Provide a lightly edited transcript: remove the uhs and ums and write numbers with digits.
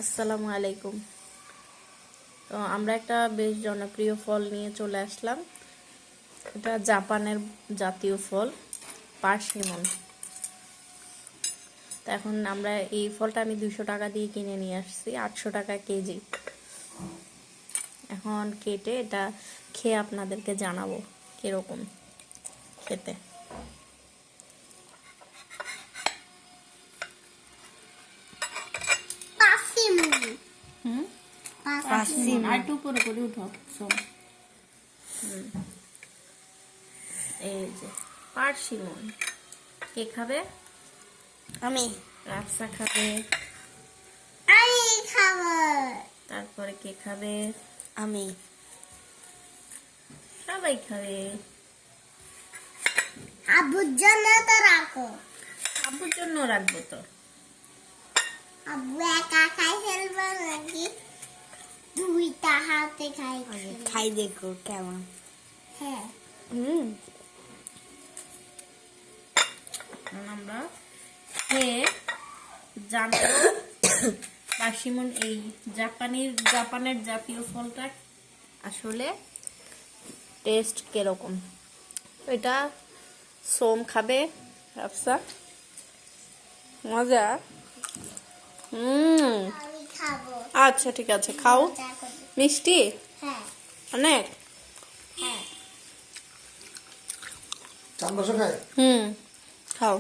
আসসালামু আলাইকুম। তো আমরা একটা বেশ জনপ্রিয় ফল নিয়ে চলে আসলাম। এটা জাপানের জাতীয় ফল পার্সিমন। তো এখন আমরা এই ফলটা আমি 200 টাকা দিয়ে কিনে নিয়ে আসছি, 800 টাকা কেজি। এখন কেটে এটা খেয়ে আপনাদেরকে জানাবো কিরকম খেতে। এই যে পার্সিমন। কে খাবে? আমি। রাফসা খাবে। আমি খাবো। তারপরে কে খাবে? আমি। সবাই খাবে। আব্বুর জন্য তো রাখো। আব্বুর জন্য রাখবো তো। আব্বু একা খাই ফেলবো নাকি দুইটা হাতে খাই? খাই দেখো কেমন। হ্যাঁ। আমরা খেয়ে জানবো পার্সিমন এই জাপানের জাতীয় ফলটা আসলে টেস্ট কিরকম। এটা সোম খাবে, রাফসা। মজা। আমি খাবো। আচ্ছা ঠিক আছে, খাও। মিষ্টি হ্যাঁ। অনেক। হ্যাঁ। চামড়া খায়। খাও।